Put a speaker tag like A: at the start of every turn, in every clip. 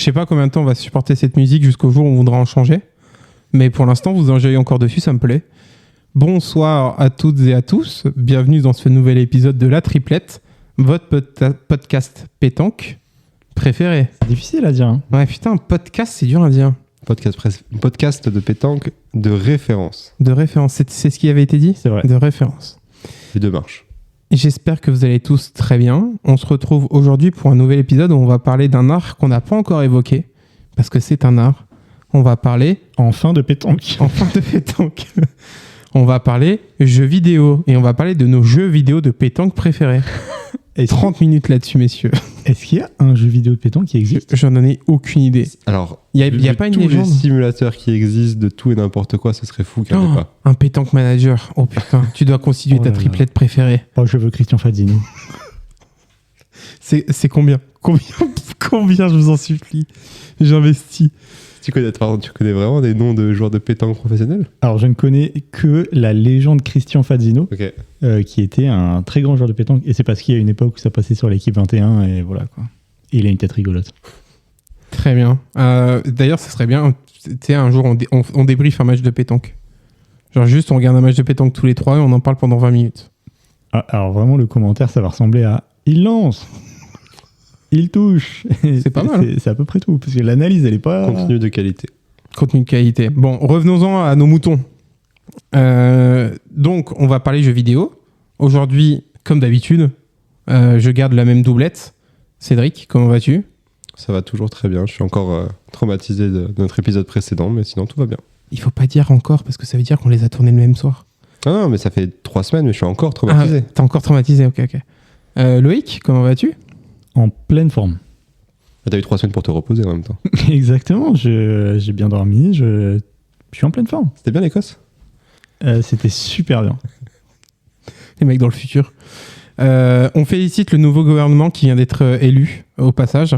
A: sais pas combien de temps on va supporter cette musique jusqu'au jour où on voudra en changer. Mais pour l'instant, vous enjoyez encore dessus, ça me plaît. Bonsoir à toutes et à tous. Bienvenue dans ce nouvel épisode de La Triplette, votre podcast pétanque préféré.
B: C'est difficile à dire. Hein.
A: Ouais, putain, podcast, c'est dur à dire.
C: Podcast de pétanque de référence.
A: De référence, c'est ce qui avait été dit ?
B: C'est vrai.
A: De référence.
C: Les deux marches.
A: J'espère que vous allez tous très bien. On se retrouve aujourd'hui pour un nouvel épisode où on va parler d'un art qu'on n'a pas encore évoqué, parce que c'est un art. On va parler...
B: Enfin de pétanque.
A: Enfin de pétanque. On va parler jeux vidéo, et on va parler de nos jeux vidéo de pétanque préférés. 30 minutes là-dessus, messieurs.
B: Est-ce qu'il y a un jeu vidéo de pétanque qui existe ?
A: J'en ai aucune idée.
C: Alors,
A: il y a pas une
C: tous
A: légende.
C: les simulateurs qui existent de tout et n'importe quoi, ce serait fou qu'il n'y en ait pas.
A: Un pétanque manager. Oh putain, tu dois constituer ta triplette préférée.
B: Oh, je veux Christian Fazzini.
A: C'est combien, je vous en supplie. J'investis.
C: Tu connais vraiment des noms de joueurs de pétanque professionnels ?
B: Alors, je ne connais que la légende Christian Fazzino, qui était un très grand joueur de pétanque. Et c'est parce qu'il y a une époque où ça passait sur l'équipe 21, et voilà quoi. Et il a une tête rigolote.
A: Très bien. D'ailleurs, ça serait bien, tu sais, un jour, on débriefe un match de pétanque. Genre juste, on regarde un match de pétanque tous les trois et on en parle pendant 20 minutes.
B: Ah, alors vraiment, le commentaire, ça va ressembler à « Il lance !» Il touche.
A: C'est pas mal.
B: C'est à peu près tout, parce que l'analyse, elle est pas...
C: Contenu de qualité.
A: Contenu de qualité. Bon, revenons-en à nos moutons. Donc, on va parler jeux vidéo. Aujourd'hui, comme d'habitude, je garde la même doublette. Cédric, comment vas-tu ?
C: Ça va toujours très bien. Je suis encore traumatisé de notre épisode précédent, mais sinon, tout va bien.
A: Il faut pas dire encore, parce que ça veut dire qu'on les a tournés le même soir.
C: Ah non, mais ça fait 3 semaines, mais je suis encore traumatisé.
A: Ah, t'es encore traumatisé, ok. Loïc, comment vas-tu ?
B: En pleine forme.
C: T'as eu 3 semaines pour te reposer en même temps.
B: Exactement, j'ai bien dormi, je suis en pleine forme.
C: C'était bien l'Écosse ?
B: C'était super bien.
A: Les mecs dans le futur. On félicite le nouveau gouvernement qui vient d'être élu, au passage.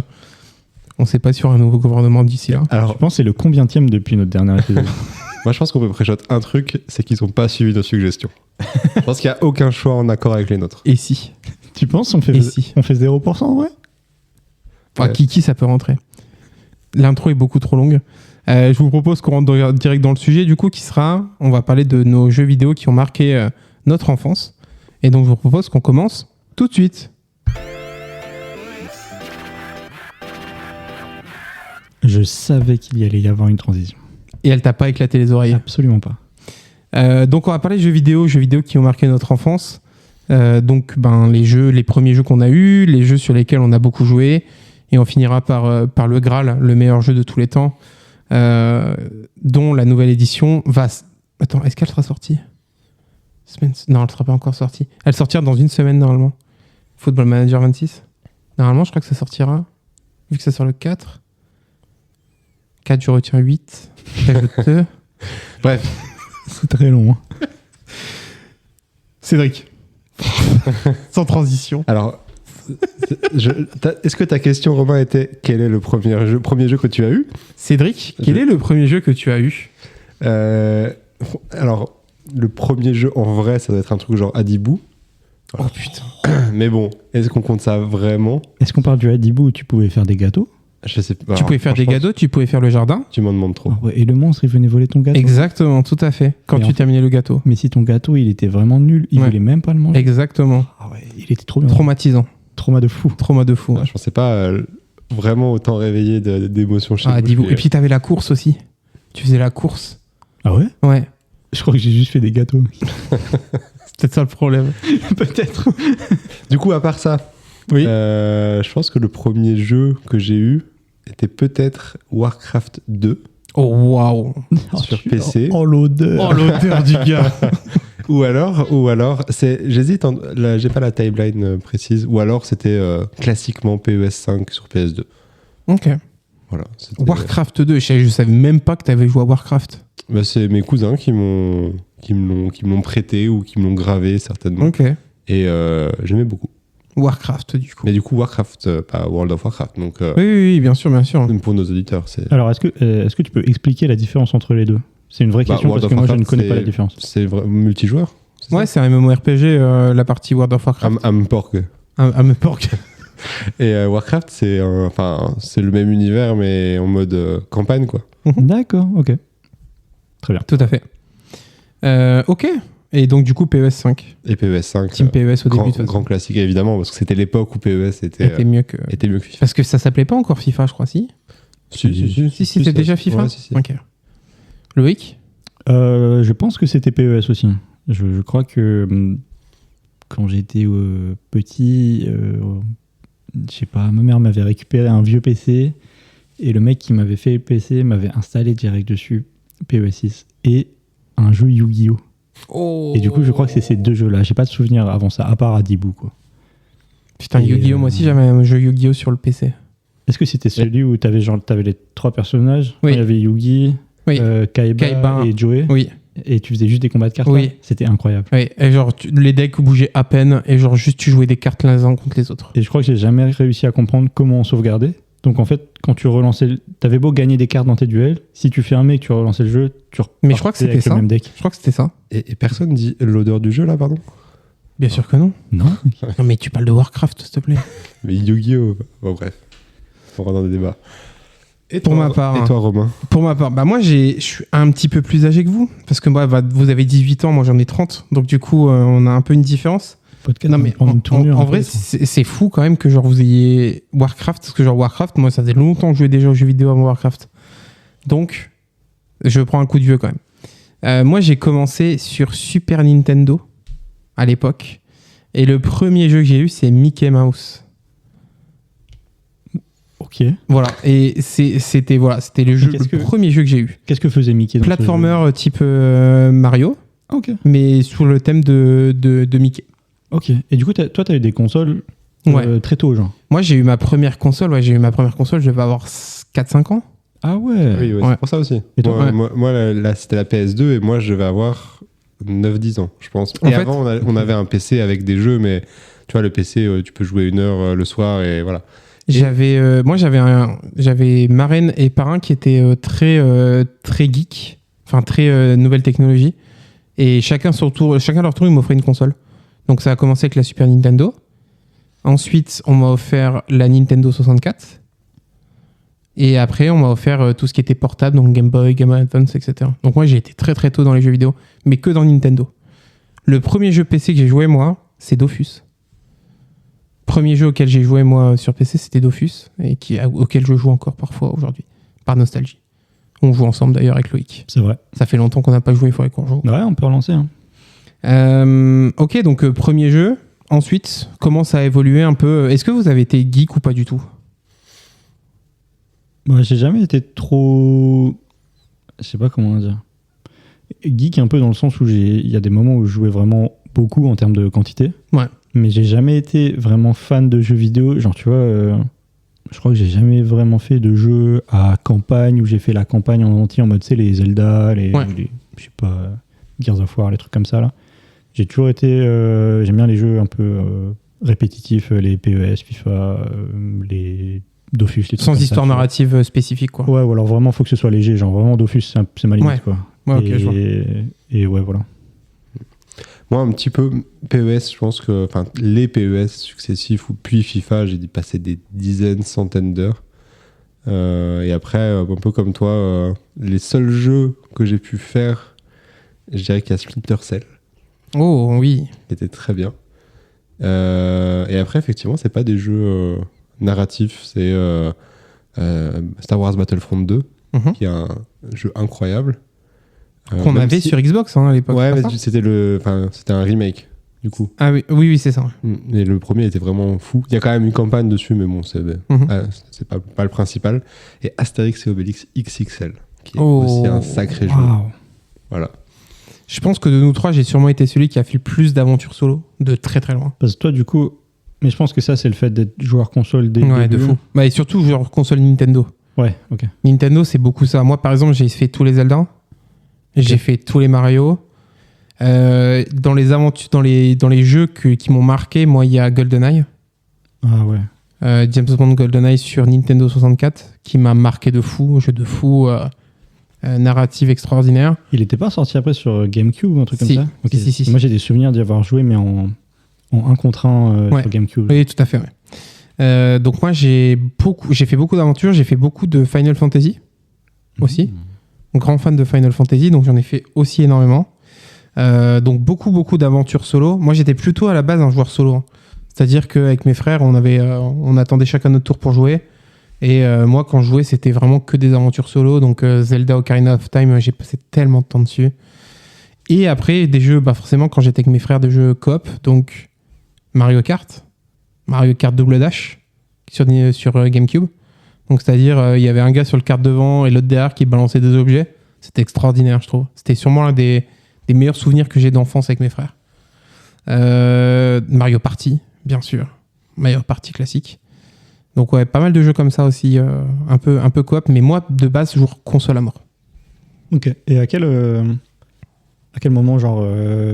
A: On ne sait pas sur un nouveau gouvernement d'ici là.
B: Alors, je pense que c'est le combienième depuis notre dernier épisode.
C: Moi, je pense qu'on peut pré-shot un truc, c'est qu'ils n'ont pas suivi nos suggestions. Je pense qu'il n'y a aucun choix en accord avec les nôtres.
A: Et si ?
B: Tu penses on fait 0% en vrai ?
A: Enfin, Kiki, ça peut rentrer. L'intro est beaucoup trop longue. Je vous propose qu'on rentre direct dans le sujet, du coup, qui sera... On va parler de nos jeux vidéo qui ont marqué notre enfance. Et donc, je vous propose qu'on commence tout de suite.
B: Je savais qu'il y allait y avoir une transition.
A: Et elle t'a pas éclaté les oreilles ?
B: Absolument pas.
A: Donc, on va parler de jeux vidéo qui ont marqué notre enfance. Donc, les premiers jeux qu'on a eus, les jeux sur lesquels on a beaucoup joué. Et on finira par le Graal, le meilleur jeu de tous les temps, dont la nouvelle édition va... Attends, est-ce qu'elle sera sortie ? Non, elle ne sera pas encore sortie. Elle sortira dans une semaine, normalement. Football Manager 26. Normalement, je crois que ça sortira, vu que ça sort le 4. 4, je retiens 8. Bref.
B: C'est très long. Hein.
A: Cédric. Sans transition.
C: Alors... Est-ce que ta question, Romain, était quel est le premier jeu que tu as eu ?
A: Cédric, quel est le premier jeu que tu as eu ?
C: Alors, le premier jeu en vrai, ça doit être un truc genre Adibou.
A: Oh putain.
C: Mais bon, est-ce qu'on compte ça vraiment ?
B: Est-ce qu'on parle du Adibou où tu pouvais faire des gâteaux ?
C: Je sais pas.
A: Tu pouvais faire des gâteaux, tu pouvais faire le jardin.
C: Tu m'en demandes trop.
B: Ah ouais, et le monstre, il venait voler ton gâteau ?
A: Exactement, tout à fait. Quand tu terminais le gâteau.
B: Mais si ton gâteau, il était vraiment nul, il voulait même pas le manger.
A: Exactement.
B: Ah ouais, il était trop bien.
A: Traumatisant.
B: Trauma de fou.
A: Ouais.
C: Je pensais pas vraiment autant réveillé d'émotions chez
A: moi. Et puis t'avais la course aussi. Tu faisais la course.
B: Ah ouais ?
A: Ouais.
B: Je crois que j'ai juste fait des gâteaux.
A: C'est peut-être ça le problème.
B: Peut-être.
C: Du coup, à part ça,
A: oui.
C: Je pense que le premier jeu que j'ai eu était peut-être Warcraft 2.
A: Oh waouh.
C: Sur PC.
B: Oh l'odeur.
A: Oh l'odeur du gars.
C: Ou alors, j'hésite, j'ai pas la timeline précise, ou alors c'était classiquement PES 5 sur PS2.
A: Ok.
C: Voilà,
A: Warcraft 2, je savais même pas que t'avais joué à Warcraft.
C: Bah, c'est mes cousins qui me l'ont prêté ou qui me l'ont gravé certainement.
A: Ok.
C: Et j'aimais beaucoup.
A: Warcraft du coup.
C: Mais du coup Warcraft, pas World of Warcraft. Donc,
A: oui, bien sûr.
C: Même pour nos auditeurs.
B: Alors est-ce que tu peux expliquer la différence entre les deux ? C'est une vraie question parce que moi je ne connais pas la différence.
C: C'est multijoueur ?
A: Ouais, c'est un MMORPG, la partie World of Warcraft.
C: Amporg.
A: Amporg.
C: Et Warcraft, c'est le même univers, mais en mode campagne, quoi.
B: D'accord, ok. Très bien.
A: Tout à fait. Ok. Et donc, du coup, PES 5.
C: Et PES 5.
A: Team PES au début. De
C: grand classique, évidemment, parce que c'était l'époque où PES
A: était mieux que
C: FIFA.
A: Parce que ça s'appelait pas encore FIFA, je crois, si
C: Si,
A: c'était déjà FIFA.
C: Ouais, si.
A: Ok. Loïc
B: Je pense que c'était PES aussi. Je crois que quand j'étais petit, je sais pas, ma mère m'avait récupéré un vieux PC et le mec qui m'avait fait le PC m'avait installé direct dessus PES 6 et un jeu Yu-Gi-Oh! Et du coup, je crois que c'est ces deux jeux-là. J'ai pas de souvenir avant ça, à part Adibou, quoi.
A: Putain, Yu-Gi-Oh! Moi aussi, j'avais un jeu Yu-Gi-Oh! Sur le PC.
B: Est-ce que c'était celui où t'avais les 3 personnages?
A: Oui.
B: Il y avait Yugi,
A: Oui.
B: Kaiba et Joey.
A: Oui.
B: Et tu faisais juste des combats de cartes.
A: Oui.
B: C'était incroyable.
A: Oui. Et genre, les decks bougeaient à peine et genre, juste tu jouais des cartes les uns contre les autres.
B: Et je crois que j'ai jamais réussi à comprendre comment sauvegarder. Donc en fait, quand tu relançais, t'avais beau gagner des cartes dans tes duels, si tu fermais et que tu relançais le jeu, tu
A: Mais je crois que c'était
B: avec
A: ça.
B: le même deck.
A: Je crois que c'était ça.
C: Et personne dit l'odeur du jeu, là, pardon?
A: Bien sûr que non.
B: Non.
A: Non, mais tu parles de Warcraft, s'il te plaît.
C: Mais Yu-Gi-Oh! Bon, bref. On rentre dans des débats. Et
A: Pour ma part.
C: Et toi, Romain?
A: Pour ma part, bah moi, je suis un petit peu plus âgé que vous. Parce que moi, vous avez 18 ans, moi j'en ai 30. Donc du coup, on a un peu une différence.
B: Podcast,
A: Non, mais en vrai, c'est fou quand même que genre vous ayez Warcraft. Parce que genre Warcraft, moi, ça faisait longtemps que je jouais déjà aux jeux vidéo avant Warcraft. Donc, je prends un coup de vieux quand même. Moi, j'ai commencé sur Super Nintendo à l'époque. Et le premier jeu que j'ai eu, c'est Mickey Mouse.
B: Ok.
A: Voilà. Et c'était le premier jeu que j'ai eu.
B: Qu'est-ce que faisait Mickey dans ce
A: Platformer type Mario,
B: Ok.
A: mais sur le thème de Mickey.
B: Ok. Et du coup, toi, t'as eu des consoles très tôt, genre.
A: Moi, j'ai eu ma première console. Ouais, je devais avoir 4-5 ans.
B: Ah ouais.
C: Oui, ouais,
A: Ouais.
C: c'est pour ça aussi.
B: Et toi,
C: Moi, là, c'était la PS2 et moi, je devais avoir 9-10 ans, je pense.
A: En
C: Et
A: fait-
C: avant, on avait un PC avec des jeux, mais tu vois, le PC, tu peux jouer 1 heure le soir et voilà.
A: J'avais marraine et parrain qui étaient très geek, enfin très nouvelle technologie. Et chacun leur tour, ils m'offraient une console. Donc ça a commencé avec la Super Nintendo. Ensuite, on m'a offert la Nintendo 64. Et après, on m'a offert tout ce qui était portable, donc Game Boy, Game Boy Advance, etc. Donc moi, j'ai été très très tôt dans les jeux vidéo, mais que dans Nintendo. Le premier jeu PC que j'ai joué, moi, c'est Dofus. Premier jeu auquel j'ai joué, moi, sur PC, c'était Dofus, et auquel je joue encore parfois aujourd'hui, par nostalgie. On joue ensemble d'ailleurs avec Loïc.
B: C'est vrai.
A: Ça fait longtemps qu'on n'a pas joué, il faudrait qu'on joue.
B: Ouais, on peut relancer. Hein.
A: Ok, donc premier jeu. Ensuite, comment ça a évolué un peu? Est-ce que vous avez été geek ou pas du tout?
B: Moi, j'ai jamais été trop. Je sais pas comment dire. Geek un peu dans le sens où il y a des moments où je jouais vraiment beaucoup en termes de quantité.
A: Ouais.
B: Mais j'ai jamais été vraiment fan de jeux vidéo. Genre, tu vois, je crois que j'ai jamais vraiment fait de jeu à campagne où j'ai fait la campagne en entier en mode, tu sais, les Zelda, les je sais pas, Gears of War, les trucs comme ça, là. J'ai toujours été... j'aime bien les jeux un peu répétitifs, les PES, FIFA, les Dofus, les trucs
A: Sans
B: comme
A: histoire
B: ça,
A: narrative spécifique, quoi.
B: Ouais, ou alors vraiment, faut que ce soit léger. Genre, vraiment, Dofus, c'est ma limite,
A: Ouais.
B: quoi.
A: Ouais, ok, je vois.
B: Et ouais, voilà.
C: Moi, un petit peu PES, je pense que les PES successifs, ou puis FIFA, j'ai passé des dizaines, centaines d'heures. Et après, un peu comme toi, les seuls jeux que j'ai pu faire, je dirais qu'il y a Splinter Cell,
A: Oh oui.
C: qui était très bien. Et après, effectivement, c'est pas des jeux narratifs, c'est Star Wars Battlefront 2, qui est un jeu incroyable.
A: Qu'on
C: même
A: avait sur Xbox à l'époque.
C: Ouais,
A: c'est
C: mais
A: pas ça
C: c'était un remake, du coup.
A: Ah oui, c'est ça.
C: Et le premier était vraiment fou. Il y a quand même une campagne dessus, mais bon, c'est pas le principal. Et Astérix et Obélix XXL, qui est aussi un sacré jeu.
B: Wow.
C: Voilà.
A: Je pense que de nous trois, j'ai sûrement été celui qui a fait le plus d'aventures solo, de très très loin.
B: Parce que toi, du coup... Mais je pense que ça, c'est le fait d'être joueur console dès le
A: Ouais, de
B: début.
A: fou. Bah, et surtout, genre console Nintendo.
B: Ouais, ok.
A: Nintendo, c'est beaucoup ça. Moi, par exemple, j'ai fait tous les Zelda. J'ai fait tous les Mario. Dans les aventures, dans les jeux qui m'ont marqué, moi, il y a GoldenEye.
B: Ah ouais.
A: James Bond GoldenEye sur Nintendo 64, qui m'a marqué de fou. Jeu de fou, narrative extraordinaire.
B: Il était pas sorti après sur GameCube ou un truc
A: Si.
B: comme ça? Ok.
A: Si.
B: Moi, j'ai des souvenirs d'y avoir joué, mais en 1 contre 1
A: Ouais.
B: sur GameCube.
A: Oui, tout à fait. Donc moi, j'ai fait beaucoup d'aventures, j'ai fait beaucoup de Final Fantasy aussi. Grand fan de Final Fantasy, donc j'en ai fait aussi énormément. Donc beaucoup d'aventures solo. Moi, j'étais plutôt à la base un joueur solo. Hein. C'est-à-dire qu'avec mes frères, on attendait chacun notre tour pour jouer. Et moi, quand je jouais, c'était vraiment que des aventures solo. Donc Zelda Ocarina of Time, j'ai passé tellement de temps dessus. Et après, des jeux, forcément, quand j'étais avec mes frères, des jeux coop. Donc Mario Kart Double Dash sur GameCube. Donc c'est-à-dire, il y avait un gars sur le kart devant et l'autre derrière qui balançait des objets. C'était extraordinaire, je trouve. C'était sûrement l'un des meilleurs souvenirs que j'ai d'enfance avec mes frères. Mario Party, bien sûr. Mario Party classique. Donc ouais, pas mal de jeux comme ça aussi, un peu coop. Mais moi, de base, je joue console à mort.
B: Ok. Et à quel moment, genre,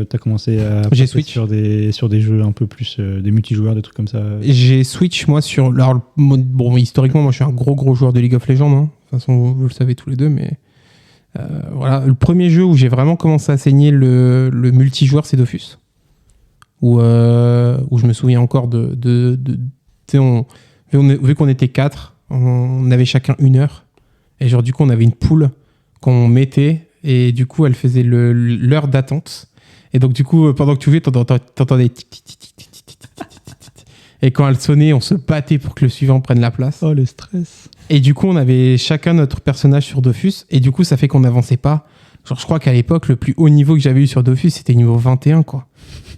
B: t'as commencé à passer
A: Switch
B: sur des jeux un peu plus des multijoueurs, des trucs comme ça?
A: J'ai Switch, moi, sur... Alors, bon, historiquement, moi, je suis un gros joueur de League of Legends. Hein. De toute façon, vous le savez tous les deux, mais... voilà. Le premier jeu où j'ai vraiment commencé à saigner le multijoueur, c'est Dofus. Où je me souviens encore vu qu'on était 4, on avait chacun 1 heure. Et genre, du coup, on avait une poule qu'on mettait... Et du coup, elle faisait l'heure d'attente. Et donc, du coup, pendant que tu jouais, t'entendais tic, tic, tic, tic, tic, tic, tic, tic, tic. Et quand elle sonnait, on se battait pour que le suivant prenne la place.
B: Oh, le stress.
A: Et du coup, on avait chacun notre personnage sur Dofus. Et du coup, ça fait qu'on n'avançait pas. Genre, je crois qu'à l'époque, le plus haut niveau que j'avais eu sur Dofus, c'était niveau 21, quoi.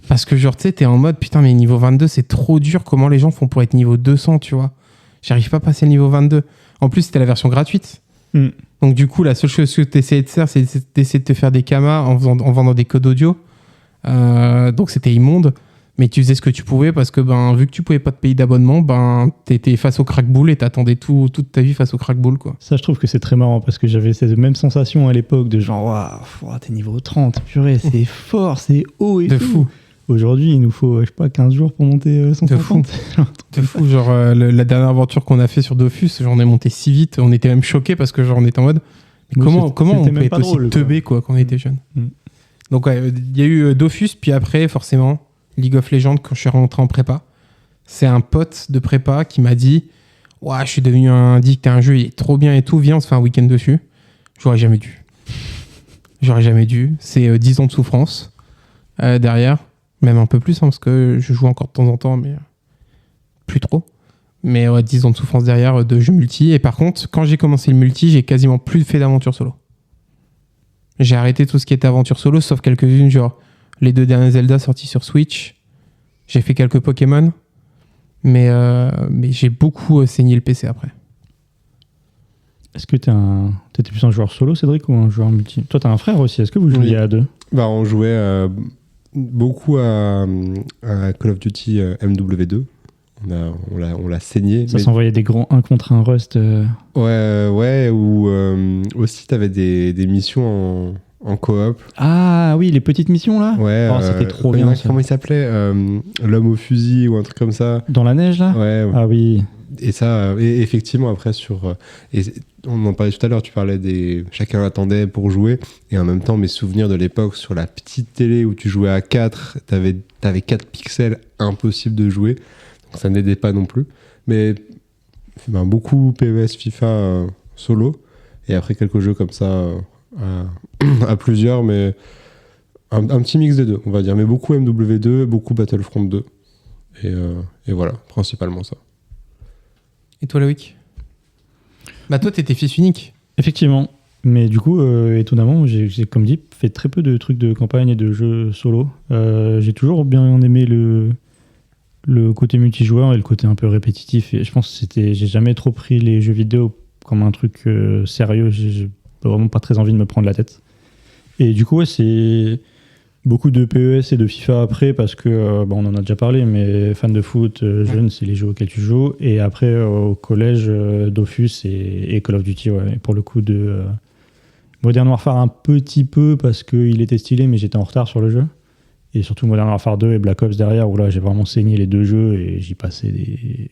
A: Parce que, genre, tu sais, t'es en mode, putain, mais niveau 22, c'est trop dur. Comment les gens font pour être niveau 200, tu vois? J'arrive pas à passer le niveau 22. En plus, c'était la version gratuite. Donc du coup, la seule chose que tu essayais de faire, c'est d'essayer de te faire des kamas en vendant des codes audio. Donc c'était immonde, mais tu faisais ce que tu pouvais parce que vu que tu pouvais pas te payer d'abonnement, t'étais face au crackbull et t'attendais toute ta vie face au crackbull, quoi.
B: Ça, je trouve que c'est très marrant parce que j'avais cette même sensation à l'époque de genre, waouh, t'es niveau 30, purée, c'est fort, c'est haut et
A: de
B: tout.
A: Fou.
B: Aujourd'hui, il nous faut, je sais pas, 15 jours pour monter 150.
A: De fou. Genre, la dernière aventure qu'on a fait sur Dofus, j'en ai monté si vite. On était même choqués parce que genre, on était en mode, mais comment on peut être aussi teubé, quoi, quand on était jeune. Donc ouais, il y a eu Dofus, puis après, forcément, League of Legends quand je suis rentré en prépa. C'est un pote de prépa qui m'a dit, je suis devenu un addict à un jeu, il est trop bien et tout, viens, on se fait un week-end dessus. J'aurais jamais dû. C'est 10 ans de souffrance derrière. Même un peu plus, parce que je joue encore de temps en temps, mais plus trop. Mais 10 ans de souffrance derrière de jeux multi. Et par contre, quand j'ai commencé le multi, j'ai quasiment plus fait d'aventure solo. J'ai arrêté tout ce qui était aventure solo, sauf quelques-unes, genre les 2 derniers Zelda sortis sur Switch. J'ai fait quelques Pokémon, mais j'ai beaucoup saigné le PC après.
B: Est-ce que t'étais plus un joueur solo, Cédric, ou un joueur multi? Toi, t'as un frère aussi. Est-ce que vous jouiez à 2?
C: On jouait beaucoup à Call of Duty MW2. On l'a saigné.
B: Ça s'envoyait des grands 1 contre 1 Rust.
C: Ouais, ou aussi t'avais des missions en coop.
B: Ah oui, les petites missions là.
C: Ouais.
B: C'était trop bien.
C: Comment il s'appelait l'homme au fusil ou un truc comme ça.
B: Dans la neige là.
C: Ouais.
B: Ah oui.
C: Et ça, et effectivement, après, on en parlait tout à l'heure, tu parlais chacun attendait pour jouer, et en même temps, mes souvenirs de l'époque sur la petite télé où tu jouais à 4, t'avais 4 pixels, impossible de jouer, donc ça n'aidait pas non plus. Mais beaucoup PES, FIFA solo, et après quelques jeux comme ça à plusieurs, mais un petit mix des deux, on va dire, mais beaucoup MW2, beaucoup Battlefront 2, et voilà, principalement ça.
A: Et toi, Loïc? Toi, t'étais fils unique.
B: Effectivement. Mais du coup, étonnamment, j'ai, comme dit, fait très peu de trucs de campagne et de jeux solo. J'ai toujours bien aimé le côté multijoueur et le côté un peu répétitif. Et je pense que j'ai jamais trop pris les jeux vidéo comme un truc sérieux. J'ai vraiment pas très envie de me prendre la tête. Et du coup, c'est beaucoup de PES et de FIFA après, parce que on en a déjà parlé, mais fan de foot, jeune, c'est les jeux auxquels tu joues. Et après, au collège, Dofus et Call of Duty, ouais. Et pour le coup de Modern Warfare un petit peu, parce qu'il était stylé, mais j'étais en retard sur le jeu. Et surtout Modern Warfare 2 et Black Ops derrière, où là, j'ai vraiment saigné les 2 jeux et j'y passais des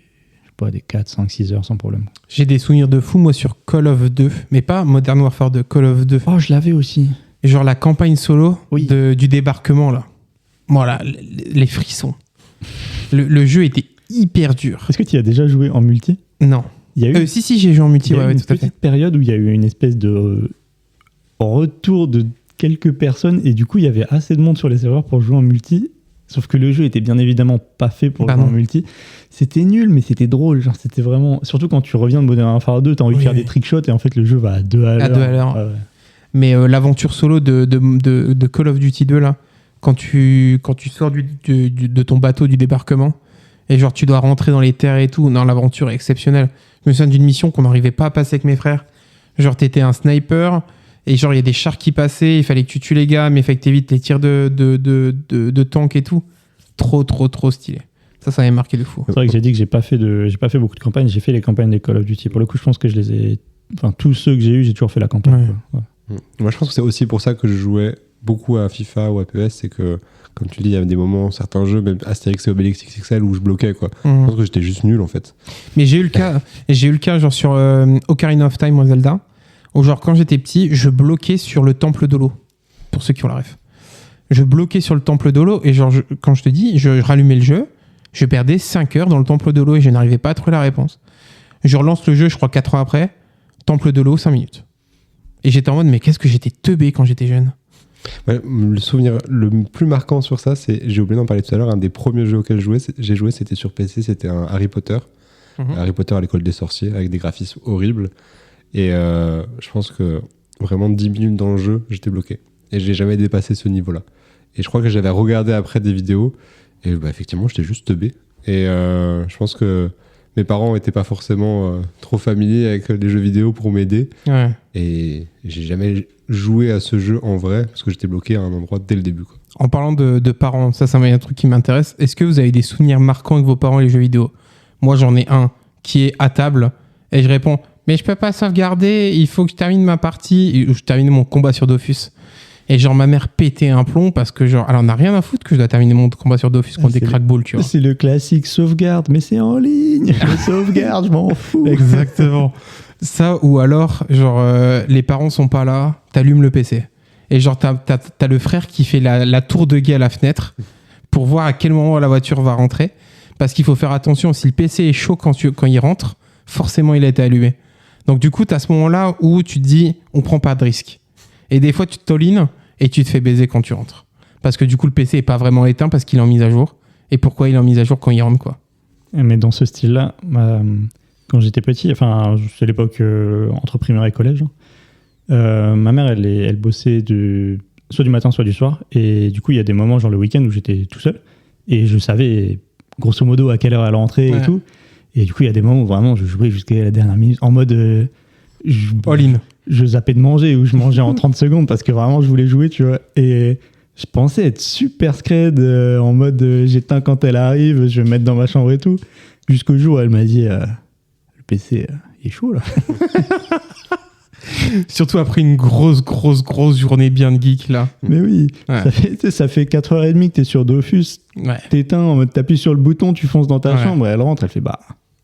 B: 4, 5, 6 heures sans problème.
A: J'ai des souvenirs de fou, moi, sur Call of 2, mais pas Modern Warfare 2, Call of 2.
B: Oh, je l'avais aussi.
A: Genre la campagne solo
B: oui.
A: du débarquement, là. Voilà, les frissons. Le jeu était hyper dur.
B: Est-ce que tu y as déjà joué en multi?
A: Non.
B: Il y a eu,
A: Si, j'ai joué en multi,
B: il y a eu
A: ouais,
B: une
A: tout à fait.
B: petite période où il y a eu une espèce de retour de quelques personnes et du coup il y avait assez de monde sur les serveurs pour jouer en multi. Sauf que le jeu était bien évidemment pas fait pour jouer en multi. C'était nul, mais c'était drôle. Genre, c'était vraiment... Surtout quand tu reviens de Modern Warfare 2, t'as envie de faire des trickshots et en fait le jeu va à 2 à l'heure.
A: À 2 à l'heure.
B: Ouais.
A: Mais l'aventure solo de Call of Duty 2, là, quand tu sors de ton bateau du débarquement et genre tu dois rentrer dans les terres et tout, non, l'aventure est exceptionnelle. Je me souviens d'une mission qu'on n'arrivait pas à passer avec mes frères. Genre t'étais un sniper et genre il y a des chars qui passaient, il fallait que tu tues les gars, mais il fallait que t'évites les tirs de tank et tout. Trop stylé. Ça m'avait marqué de fou.
B: C'est vrai que j'ai dit que j'ai pas fait beaucoup de campagnes, j'ai fait les campagnes des Call of Duty. Pour le coup, je pense que je les ai... Enfin, tous ceux que j'ai eu, j'ai toujours fait la campagne.
A: Ouais.
B: Quoi. Ouais.
C: Moi, je pense que c'est aussi pour ça que je jouais beaucoup à FIFA ou à PES, c'est que, comme tu dis, il y avait des moments, certains jeux, même Astérix et Obélix XXL, où je bloquais, quoi. Je pense que j'étais juste nul, en fait.
A: Mais j'ai eu le cas genre sur Ocarina of Time en Zelda, où genre quand j'étais petit, je bloquais sur le temple d'Holo, pour ceux qui ont la ref. Je bloquais sur le temple d'Holo, et genre, quand je te dis, je rallumais le jeu, je perdais 5 heures dans le temple d'Holo, et je n'arrivais pas à trouver la réponse. Je relance le jeu, je crois 4 ans après, temple d'Holo, 5 minutes. Et j'étais en mode, mais qu'est-ce que j'étais teubé quand j'étais jeune.
C: Ouais, le souvenir le plus marquant sur ça, c'est, j'ai oublié d'en parler tout à l'heure, un des premiers jeux auxquels j'ai joué, c'était sur PC, c'était un Harry Potter. Harry Potter à l'école des sorciers, avec des graphismes horribles. Et je pense que vraiment 10 minutes dans le jeu, j'étais bloqué. Et j'ai jamais dépassé ce niveau-là. Et je crois que j'avais regardé après des vidéos, et bah, effectivement, j'étais juste teubé. Et je pense que mes parents n'étaient pas forcément trop familiers avec les jeux vidéo pour m'aider.
A: Ouais.
C: Et j'ai jamais joué à ce jeu en vrai, parce que j'étais bloqué à un endroit dès le début, quoi.
A: En parlant de parents, ça c'est un truc qui m'intéresse. Est-ce que vous avez des souvenirs marquants avec vos parents et les jeux vidéo? Moi, j'en ai un qui est à table, et je réponds, mais je peux pas sauvegarder, il faut que je termine ma partie, ou je termine mon combat sur Dofus. Et genre, ma mère pétait un plomb parce que genre, elle en a rien à foutre que je dois terminer mon combat sur Dofus contre des crackballs, tu vois.
B: C'est le classique sauvegarde, mais c'est en ligne. Sauvegarde, je m'en fous.
A: Exactement. Ça, ou alors, genre, les parents sont pas là, t'allumes le PC. Et genre, t'as le frère qui fait la tour de guet à la fenêtre pour voir à quel moment la voiture va rentrer. Parce qu'il faut faire attention, si le PC est chaud quand il rentre, forcément il a été allumé. Donc du coup, t'as ce moment-là où tu te dis, on prend pas de risque. Et des fois, tu te tolines et tu te fais baiser quand tu rentres. Parce que du coup, le PC est pas vraiment éteint parce qu'il est en mise à jour. Et pourquoi il est en mise à jour quand il rentre, quoi.
B: Mais dans ce style-là, quand j'étais petit, enfin, c'est l'époque entre primaire et collège, ma mère, elle bossait soit du matin, soit du soir. Et du coup, il y a des moments, genre le week-end, où j'étais tout seul. Et je savais, grosso modo, à quelle heure elle rentrait et tout. Et du coup, il y a des moments où vraiment, je jouais jusqu'à la dernière minute en mode...
A: all-in.
B: Je zappais de manger ou je mangeais en 30 secondes parce que vraiment, je voulais jouer, tu vois. Et je pensais être super scred en mode j'éteins quand elle arrive, je vais me mettre dans ma chambre et tout. Jusqu'au jour où elle m'a dit le PC, il est chaud, là.
A: Surtout après une grosse journée bien de geek, là.
B: Mais oui,
A: Ouais.
B: ça fait 4h30 que t'es sur Dofus,
A: Ouais.
B: t'éteins, en mode t'appuies sur le bouton, tu fonces dans ta chambre, et elle rentre, elle fait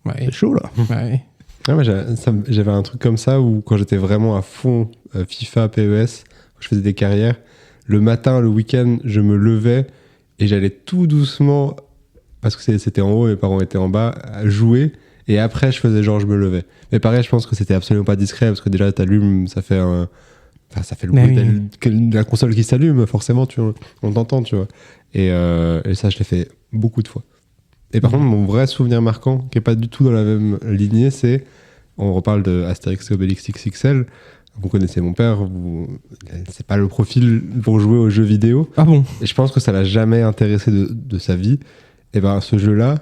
A: Ouais.
B: c'est chaud, là.
A: Ouais.
C: Ah, moi, j'avais un truc comme ça où quand j'étais vraiment à fond FIFA, PES, je faisais des carrières, le matin, le week-end, je me levais et j'allais tout doucement, parce que c'était en haut, mes parents étaient en bas, à jouer. Et après, je faisais genre, je me levais. Mais pareil, je pense que c'était absolument pas discret, parce que déjà, t'allumes, ça fait le bruit de la console qui s'allume, forcément, on t'entend, tu vois. Et ça, je l'ai fait beaucoup de fois. Et par contre, mon vrai souvenir marquant, qui est pas du tout dans la même lignée, c'est, on reparle de Astérix et Obélix XXL, vous connaissez mon père, c'est pas le profil pour jouer aux jeux vidéo.
A: Ah bon?
C: Et je pense que ça l'a jamais intéressé de sa vie. Et ben, ce jeu-là,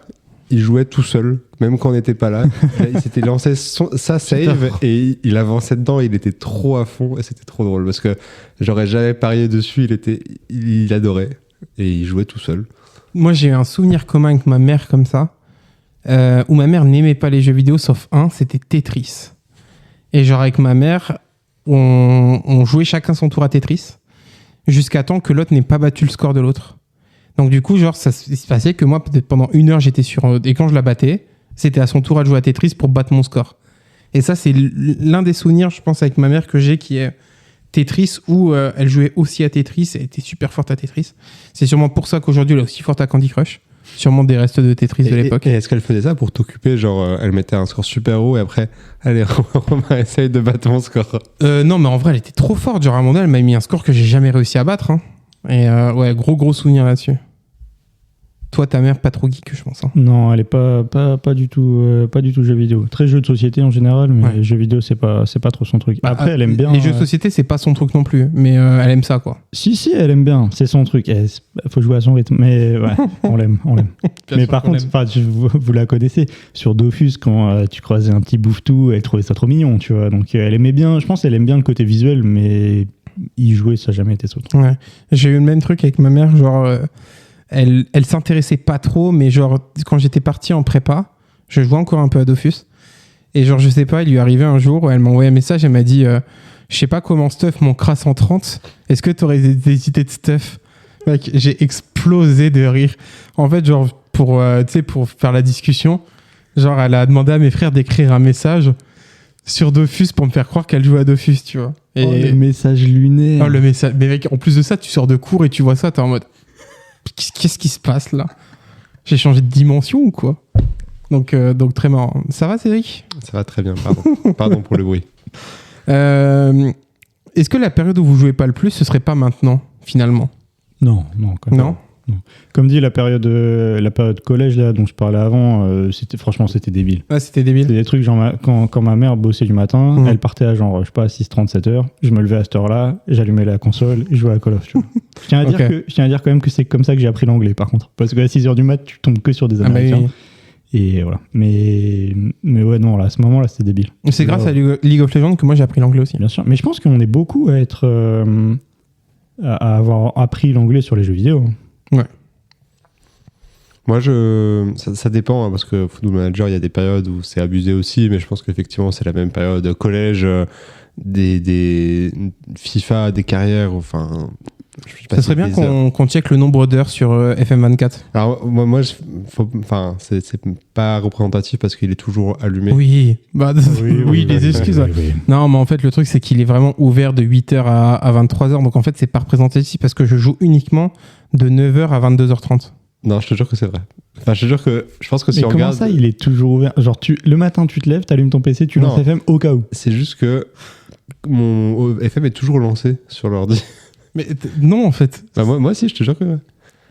C: il jouait tout seul, même quand on n'était pas là. Il s'était lancé sa save et il avançait dedans, il était trop à fond et c'était trop drôle parce que j'aurais jamais parié dessus, il adorait et il jouait tout seul.
A: Moi, j'ai eu un souvenir commun avec ma mère comme ça, où ma mère n'aimait pas les jeux vidéo sauf un, c'était Tetris. Et genre avec ma mère, on jouait chacun son tour à Tetris jusqu'à temps que l'autre n'ait pas battu le score de l'autre. Donc du coup, genre, ça se passait que moi, peut-être pendant 1 heure, j'étais sur... Et quand je la battais, c'était à son tour à jouer à Tetris pour battre mon score. Et ça, c'est l'un des souvenirs, je pense, avec ma mère que j'ai, qui est Tetris, où elle jouait aussi à Tetris, elle était super forte à Tetris. C'est sûrement pour ça qu'aujourd'hui, elle est aussi forte à Candy Crush. Sûrement des restes de Tetris de l'époque.
C: Et est-ce qu'elle faisait ça pour t'occuper, genre elle mettait un score super haut et après, allez, Romain essaye de battre mon score.
A: Non, mais en vrai, elle était trop forte. Genre, à un moment donné, elle m'a mis un score que j'ai jamais réussi à battre. Hein. Et ouais, gros souvenir là-dessus. Toi, ta mère, pas trop geek, je pense. Hein.
B: Non, elle est pas du tout jeux vidéo. Très jeux de société en général, mais
A: Ouais.
B: jeux vidéo, c'est pas trop son truc. Après, elle aime bien.
A: Les jeux de société, c'est pas son truc non plus. Mais elle aime ça, quoi.
B: Si, elle aime bien. C'est son truc. Il faut jouer à son rythme. Mais ouais, on l'aime. Mais par contre, vous la connaissez. Sur Dofus, quand tu croisais un petit bouffe-tout, elle trouvait ça trop mignon, tu vois. Donc, elle aimait bien. Je pense qu'elle aime bien le côté visuel, mais y jouer, ça n'a jamais été son truc.
A: Ouais. J'ai eu le même truc avec ma mère, genre. Elle s'intéressait pas trop, mais genre, quand j'étais parti en prépa, je jouais encore un peu à Dofus. Et genre, je sais pas, il lui est arrivé un jour où elle m'a envoyé un message, elle m'a dit je sais pas comment stuff mon crasse en 30, est-ce que t'aurais des idées de stuff? Mec, j'ai explosé de rire. En fait, genre, pour faire la discussion, genre, elle a demandé à mes frères d'écrire un message sur Dofus pour me faire croire qu'elle jouait à Dofus, tu vois. Et
B: Oh, le message lunaire.
A: oh, le message. Mais mec, en plus de ça, tu sors de cours et tu vois ça, t'es en mode qu'est-ce qui se passe là? J'ai changé de dimension ou quoi? Donc très marrant. Ça va, Cédric?
C: Ça va très bien, pardon. Pardon pour le bruit.
A: Est-ce que la période où vous jouez pas le plus, ce serait pas maintenant, finalement?
B: Non, quand même.
A: Non?
B: Comme dit, la période collège là, dont je parlais avant, franchement, c'était débile.
A: Ouais, c'était débile.
B: C'était des trucs, genre, quand ma mère bossait du matin, elle partait à genre, je sais pas, 6h30, 7h. Je me levais à cette heure-là, j'allumais la console et je jouais à Call of, tu vois. Je tiens à dire quand même que c'est comme ça que j'ai appris l'anglais, par contre. Parce qu'à 6h du mat, tu tombes que sur des Américains.
A: Oui.
B: Et voilà. Mais ouais, non, là, à ce moment-là, c'était débile.
A: C'est grâce à League of Legends que moi j'ai appris l'anglais aussi.
B: Bien sûr. Mais je pense qu'on est beaucoup à être. À avoir appris l'anglais sur les jeux vidéo.
A: Ouais.
C: Moi, ça dépend, hein, parce que Football Manager, il y a des périodes où c'est abusé aussi, mais je pense qu'effectivement, c'est la même période. Collège, des FIFA, des carrières, enfin...
A: Ça serait bien qu'on check le nombre d'heures sur FM24.
C: Alors, moi c'est pas représentatif parce qu'il est toujours allumé.
A: Oui, les excuses.
B: Oui.
A: Non, mais en fait, le truc, c'est qu'il est vraiment ouvert de 8h à 23h. Donc, en fait, c'est pas représentatif parce que je joue uniquement de 9h à 22h30.
C: Non, je te jure que c'est vrai. Enfin, je te jure que je pense que si
B: mais
C: on
B: comment
C: regarde...
B: ça, il est toujours ouvert? Genre, le matin, tu te lèves, t'allumes ton PC, tu lances FM au cas où.
C: C'est juste que mon FM est toujours lancé sur l'ordi.
A: Mais non, en fait.
C: Bah, moi aussi, je te jure que... Ouais.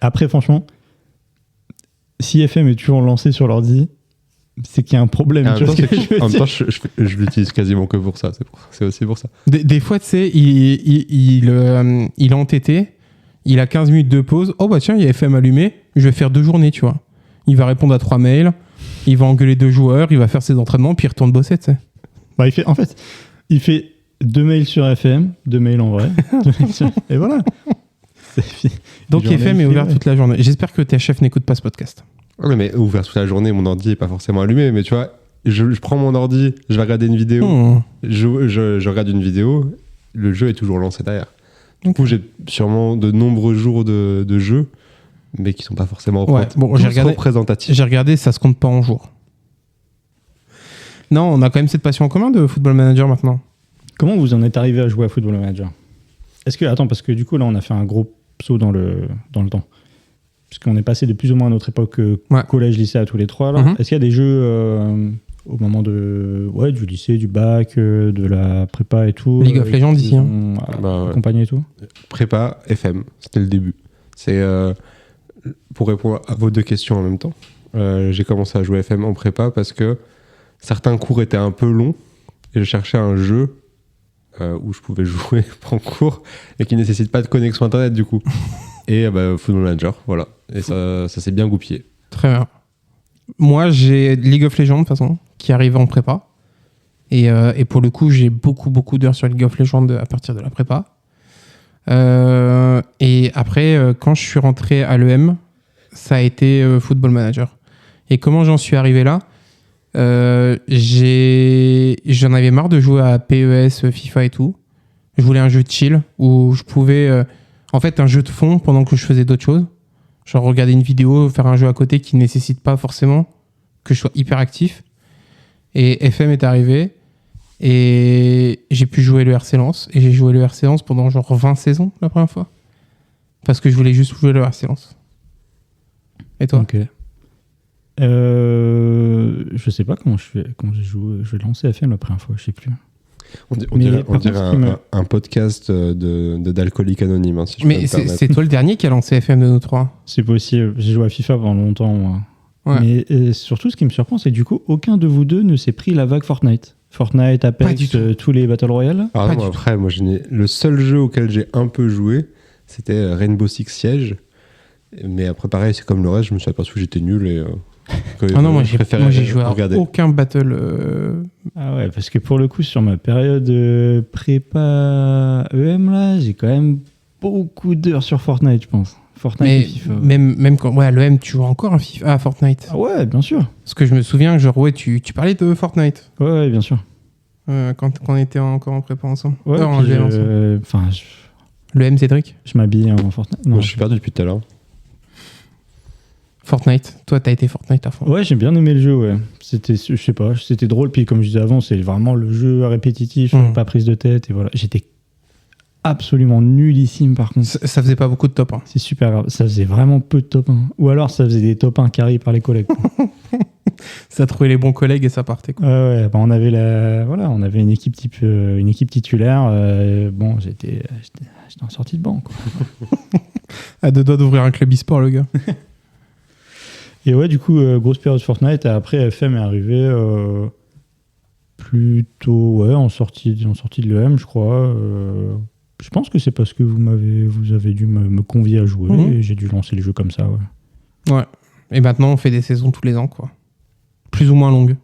B: Après, franchement, si FM est toujours lancé sur l'ordi, c'est qu'il y a un problème.
C: En même temps, je l'utilise quasiment que pour ça. C'est aussi pour ça.
A: Des fois, tu sais, il est entêté, il a 15 minutes de pause. Oh bah tiens, il y a FM allumé, je vais faire 2 journées, tu vois. Il va répondre à 3 mails, il va engueuler 2 joueurs, il va faire ses entraînements, puis il retourne bosser, tu sais.
B: Bah, il fait 2 mails sur FM, 2 mails en vrai. Et voilà.
A: Donc FM est ouvert toute la journée. J'espère que tes chefs n'écoutent pas ce podcast.
C: Ouais, mais ouvert toute la journée, mon ordi n'est pas forcément allumé. Mais tu vois, je prends mon ordi, je vais regarder une vidéo, je regarde une vidéo, le jeu est toujours lancé derrière. Du coup, j'ai sûrement de nombreux jours de jeu, mais qui sont pas forcément représentatifs.
A: J'ai regardé, ça se compte pas en jours. Non, on a quand même cette passion en commun de Football Manager maintenant.
B: Comment vous en êtes arrivé à jouer à Football Manager? Attends, parce que du coup, là, on a fait un gros saut dans le temps. Parce qu'on est passé de plus ou moins à notre époque collège, lycée à tous les trois. Là.
A: Mm-hmm.
B: Est-ce qu'il y a des jeux au moment du lycée, du bac, de la prépa et tout?
A: League of Legends ici.
B: Accompagné et tout?
C: Prépa, FM, c'était le début. C'est pour répondre à vos 2 questions en même temps. J'ai commencé à jouer FM en prépa parce que certains cours étaient un peu longs et je cherchais un jeu où je pouvais jouer en cours et qui ne nécessite pas de connexion internet du coup. Et Football Manager, voilà. Et ça s'est bien goupillé.
A: Très bien. Moi, j'ai League of Legends, de toute façon, qui arrive en prépa. Et pour le coup, j'ai beaucoup d'heures sur League of Legends à partir de la prépa. Et après, quand je suis rentré à l'EM, ça a été Football Manager. Et comment j'en suis arrivé là? J'en avais marre de jouer à PES, FIFA et tout. Je voulais un jeu de chill où je pouvais... en fait, un jeu de fond pendant que je faisais d'autres choses. Genre regarder une vidéo, faire un jeu à côté qui ne nécessite pas forcément que je sois hyper actif. Et FM est arrivé. Et j'ai pu jouer le RC Lens. Et j'ai joué le RC Lens pendant genre 20 saisons la première fois. Parce que je voulais juste jouer le RC Lens. Et toi?
B: Ok. Je sais pas comment j'ai joué. Je vais lancer FM la première fois, je sais plus.
C: On
B: Mais
C: dirait
B: par contre, ce qui me-
C: un podcast d'alcoolique anonyme, hein, si je peux
A: Mais
C: me permettre.
A: c'est toi le dernier qui a lancé FM de nous trois.
B: C'est possible. J'ai joué à FIFA pendant longtemps, moi.
A: Ouais.
B: Mais surtout, ce qui me surprend, c'est que du coup, aucun de vous deux ne s'est pris la vague Fortnite. Fortnite,
A: Pas du
B: Apex,
A: tout.
B: tous les Battle Royale.
C: Alors
A: Pas
C: non,
A: du
C: après, moi, le seul jeu auquel j'ai un peu joué, c'était Rainbow Six Siege. Mais après, pareil, c'est comme le reste, je me suis aperçu que j'étais nul et que
A: Ah non, moi
C: je
A: j'ai
C: préférais
A: joué à
C: regarder.
A: aucun battle.
B: Ah ouais, parce que pour le coup, sur ma période prépa EM, là, j'ai quand même beaucoup d'heures sur Fortnite, je pense. Fortnite et
A: Mais
B: FIFA.
A: même quand. Ouais, à l'EM, tu joues encore à FIFA, à Fortnite.
B: Ah ouais, bien sûr.
A: Parce que je me souviens que genre, ouais, tu parlais de Fortnite
B: Ouais, bien sûr.
A: quand on était encore en prépa ensemble.
B: Ouais,
A: En
B: puis
A: GL ensemble.
B: enfin,
A: L'EM, Cédric?
B: je m'habille en Fortnite. Non,
C: Moi, je suis perdu depuis tout à l'heure.
A: Fortnite. Toi, t'as été Fortnite à fond.
B: Ouais, j'ai bien aimé le jeu, ouais. C'était, je sais pas, c'était drôle. Puis comme je disais avant, c'est vraiment le jeu répétitif, pas prise de tête, et voilà. J'étais absolument nullissime, par contre.
A: Ça faisait pas beaucoup de top. Hein.
B: C'est super grave. Ça faisait vraiment peu de top 1. Ou alors, ça faisait des top 1 carrés par les collègues. Quoi.
A: Ça trouvait les bons collègues et ça partait. Quoi.
B: Ouais, bah, on avait une équipe une équipe titulaire. Bon, j'étais en sortie de banc, quoi.
A: À deux doigts d'ouvrir un club e-sport, le gars.
B: Et ouais, du coup, grosse période Fortnite. Et après, FM est arrivé plutôt en sortie de l'EM, je crois. Je pense que c'est parce que vous avez dû me convier à jouer et j'ai dû lancer les jeux comme ça. Ouais.
A: Ouais. Et maintenant, on fait des saisons tous les ans, quoi. Plus ou moins longues.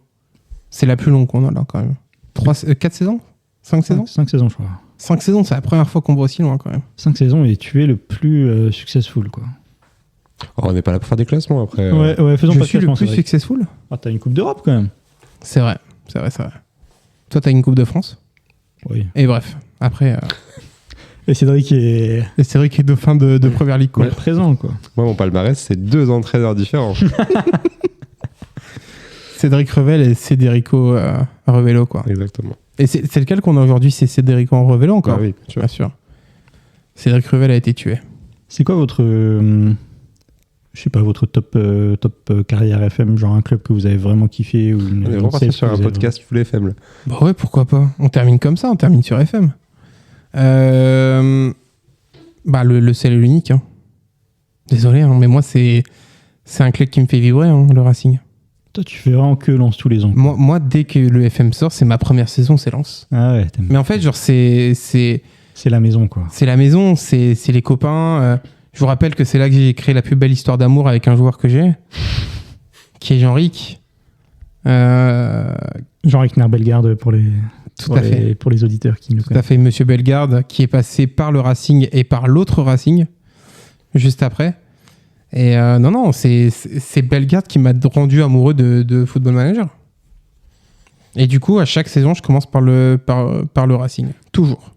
A: C'est la plus longue qu'on a là, quand même. 4 saisons 5 saisons
B: 5 saisons, je crois.
A: 5 saisons, c'est la première fois qu'on va aussi loin, quand même.
B: 5 saisons et tu es le plus successful, quoi.
C: Oh, on n'est pas là pour faire des classements après.
B: Ouais, faisons
A: Je
B: pas de
A: suis le
B: classement,
A: plus
B: Cédric.
A: successful.
B: Ah, t'as une Coupe d'Europe, quand même.
A: C'est vrai. Toi, t'as une Coupe de France.
B: Oui.
A: Et bref, après,
B: Et Cédric est
A: c'est vrai qu'il est dauphin de Première Ligue, quoi.
B: présent, quoi.
C: Moi, mon palmarès, c'est 2 entraîneurs différents.
A: Cédric Revel et Cédrico Revello, quoi.
C: Exactement.
A: Et c'est lequel qu'on a aujourd'hui? C'est Cédrico Revello encore?
C: Ah oui, bien sûr.
A: Bien sûr. Cédric Revel a été tué.
B: C'est quoi votre... je sais pas, votre top carrière FM, genre un club que vous avez vraiment kiffé ou
C: On est
B: une
C: vraiment parti sur un podcast full FM. Là.
A: Bah ouais, pourquoi pas. On termine comme ça, on termine sur FM. Bah le seul et l'unique. Hein. Désolé, hein, mais moi c'est un club qui me fait vibrer, hein, le Racing.
B: Toi, tu fais vraiment que Lens tous les ans.
A: Moi, dès que le FM sort, c'est ma première saison, c'est Lens.
B: Ah ouais, t'aimes.
A: Mais en fait, genre c'est
B: C'est la maison, quoi.
A: c'est la maison, c'est les copains. Je vous rappelle que c'est là que j'ai créé la plus belle histoire d'amour avec un joueur que j'ai, qui est Jean-Ric.
B: Jean-Ric Bellegarde pour les...
A: Tout à fait.
B: Pour les auditeurs qui nous
A: Tout à fait, Monsieur Bellegarde, qui est passé par le Racing et par l'autre Racing, juste après. Et non, c'est Bellegarde qui m'a rendu amoureux de Football Manager. Et du coup, à chaque saison, je commence par le Racing. Toujours.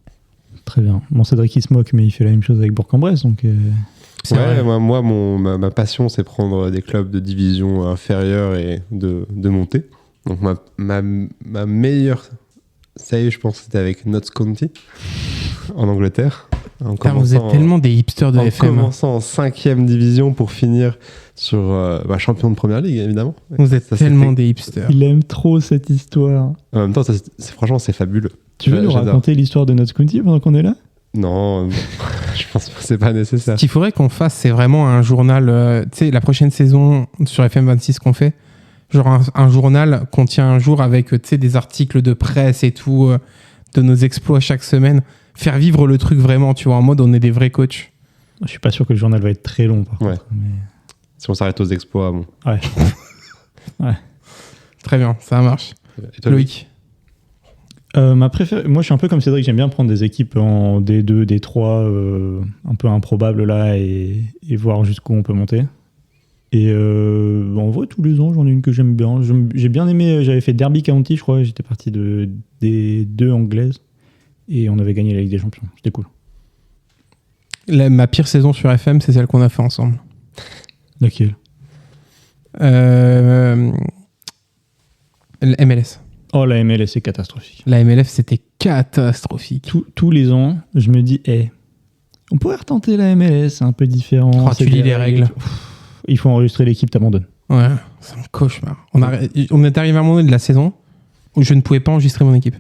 B: Très bien. Bon, Cédric, il se moque, mais il fait la même chose avec Bourg-en-Bresse, donc...
A: C'est
C: Ouais,
A: vrai.
C: moi, ma passion, c'est prendre des clubs de division inférieure et de monter. Donc, ma meilleure save, je pense, c'était avec Notts County, en Angleterre.
A: Putain, vous êtes tellement des hipsters de
C: en
A: FM.
C: commençant en 5e division pour finir sur champion de première ligue, évidemment.
A: Vous êtes
C: Ça,
A: tellement
C: c'était-
A: des hipsters.
B: Il aime trop cette histoire.
C: En même temps, franchement, c'est fabuleux.
B: Tu veux nous
C: J'adore.
B: raconter l'histoire de notre County pendant qu'on est là?
C: Non, je pense pas que c'est pas nécessaire.
A: Ce qu'il faudrait qu'on fasse, c'est vraiment un journal. Tu sais, la prochaine saison sur FM26 qu'on fait, genre un journal qu'on tient un jour avec des articles de presse et tout, de nos exploits chaque semaine. Faire vivre le truc vraiment, tu vois, en mode on est des vrais coachs.
B: Je suis pas sûr que le journal va être très long, par
C: Ouais.
B: contre. Mais...
C: Si on s'arrête aux exploits, bon.
B: Ouais.
A: Très bien, ça marche.
C: Et toi,
A: Loïc?
B: Moi, je suis un peu comme Cédric, j'aime bien prendre des équipes en D2, D3, un peu improbables là, et voir jusqu'où on peut monter. Et en vrai, tous les ans, j'en ai une que j'aime bien. J'ai bien aimé, j'avais fait Derby County, je crois, j'étais parti de D2 anglaise, et on avait gagné la Ligue des Champions, c'était cool.
A: Ma pire saison sur FM, c'est celle qu'on a fait ensemble.
B: Laquelle?
A: MLS.
B: Oh, la MLS, c'est catastrophique.
A: La MLF, c'était catastrophique.
B: Tous les ans, je me dis, on pourrait retenter la MLS, c'est un peu différent.
A: Oh, tu
B: c'est
A: lis
B: des
A: les règles.
B: il faut enregistrer l'équipe, t'abandonnes.
A: Ouais, c'est un cauchemar. On est arrivé à un moment donné de la saison où je ne pouvais pas enregistrer mon équipe.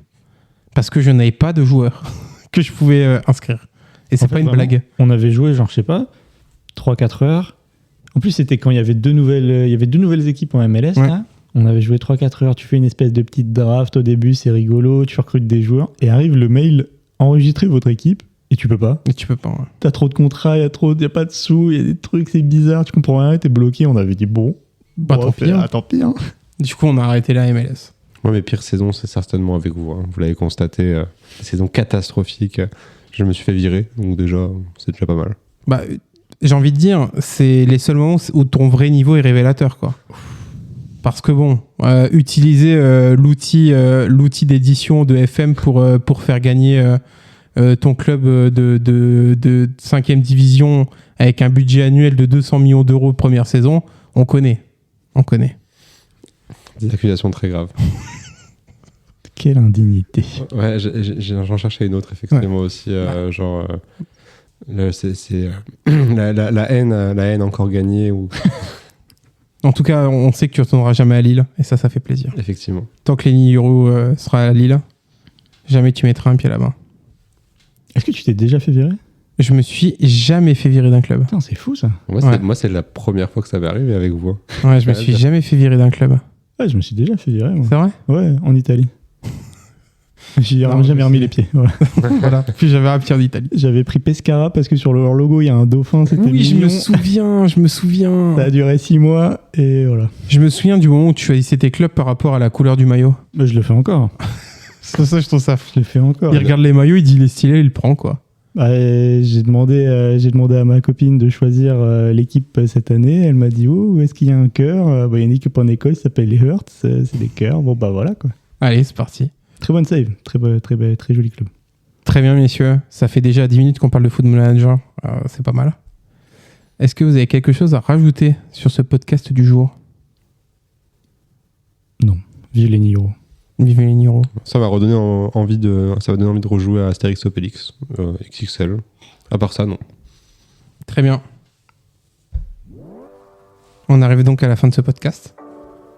A: Parce que je n'avais pas de joueurs que je pouvais inscrire. Et c'est
B: En fait,
A: pas une
B: vraiment,
A: blague.
B: On avait joué, genre, je sais pas, 3-4 heures. En plus, c'était quand il y avait deux nouvelles équipes en MLS,
A: Ouais.
B: là. On avait joué 3-4 heures. Tu fais une espèce de petite draft au début, c'est rigolo. Tu recrutes des joueurs. Et arrive le mail, enregistrer votre équipe. Et tu peux pas.
A: Mais tu peux pas. Ouais.
B: T'as trop de contrats, y a pas de sous, il y a des trucs, c'est bizarre, tu comprends rien, t'es bloqué. On avait dit bon.
A: Bah, tant pis, hein.
B: Tant pis. Hein.
A: Du coup, on a arrêté la MLS.
C: Moi, mes pires saisons, c'est certainement avec vous. Hein. Vous l'avez constaté, saison catastrophique. Je me suis fait virer, donc déjà, c'est déjà pas mal.
A: Bah, j'ai envie de dire, c'est les seuls moments où ton vrai niveau est révélateur, quoi. Parce que bon, utiliser l'outil d'édition de FM pour faire gagner ton club de 5e division avec un budget annuel de 200 millions d'euros première saison, on connaît.
C: Des accusations très graves.
B: Quelle indignité.
C: Ouais, j'en cherchais une autre, effectivement, aussi. Genre, c'est la haine encore gagnée. Ou...
A: En tout cas, on sait que tu ne retourneras jamais à Lille, et ça fait plaisir.
C: Effectivement.
A: Tant que Lenny Hiro sera à Lille, jamais tu mettras un pied là-bas.
B: Est-ce que tu t'es déjà fait virer?
A: Je me suis jamais fait virer d'un club.
B: Putain, c'est fou ça.
C: Moi, c'est la première fois que ça m'est arrivé avec vous.
A: Ouais, je me suis jamais fait virer d'un club.
B: Ouais, je me suis déjà fait virer. Moi.
A: C'est vrai?
B: Ouais, en Italie. J'y ai
A: Non,
B: jamais remis les pieds. Voilà.
A: Voilà. Puis j'avais un pied en Italie.
B: J'avais pris Pescara parce que sur leur logo, il y a un dauphin. C'était
A: Oui,
B: mignon.
A: je me souviens.
B: Ça a duré 6 mois et voilà.
A: Je me souviens du moment où tu choisissais tes clubs par rapport à la couleur du maillot.
B: Bah, je le fais encore.
A: C'est ça, je trouve ça fou.
B: Je le fais encore.
A: Il regarde les maillots, il dit il est stylé, il le prend, quoi.
B: Bah, j'ai demandé à ma copine de choisir l'équipe cette année. Elle m'a dit où est-ce qu'il y a un cœur? Il y a une équipe en Écosse qui s'appelle les Hearts. C'est des cœurs. Bon, bah voilà quoi.
A: Allez, c'est parti.
B: Très bonne save. Très joli club.
A: Très bien, messieurs. Ça fait déjà 10 minutes qu'on parle de Football Manager. C'est pas mal. Est-ce que vous avez quelque chose à rajouter sur ce podcast du jour?
B: Non. Vive les Niro.
A: Vive les Niro.
C: Ça m'a redonné envie de rejouer à Astérix Obélix XXL. À part ça, non.
A: Très bien. On arrive donc à la fin de ce podcast,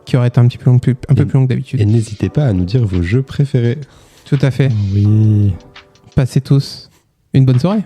A: qui aurait été un peu plus long que d'habitude.
C: Et n'hésitez pas à nous dire vos jeux préférés.
A: Tout à fait.
B: Oui.
A: Passez tous une bonne soirée.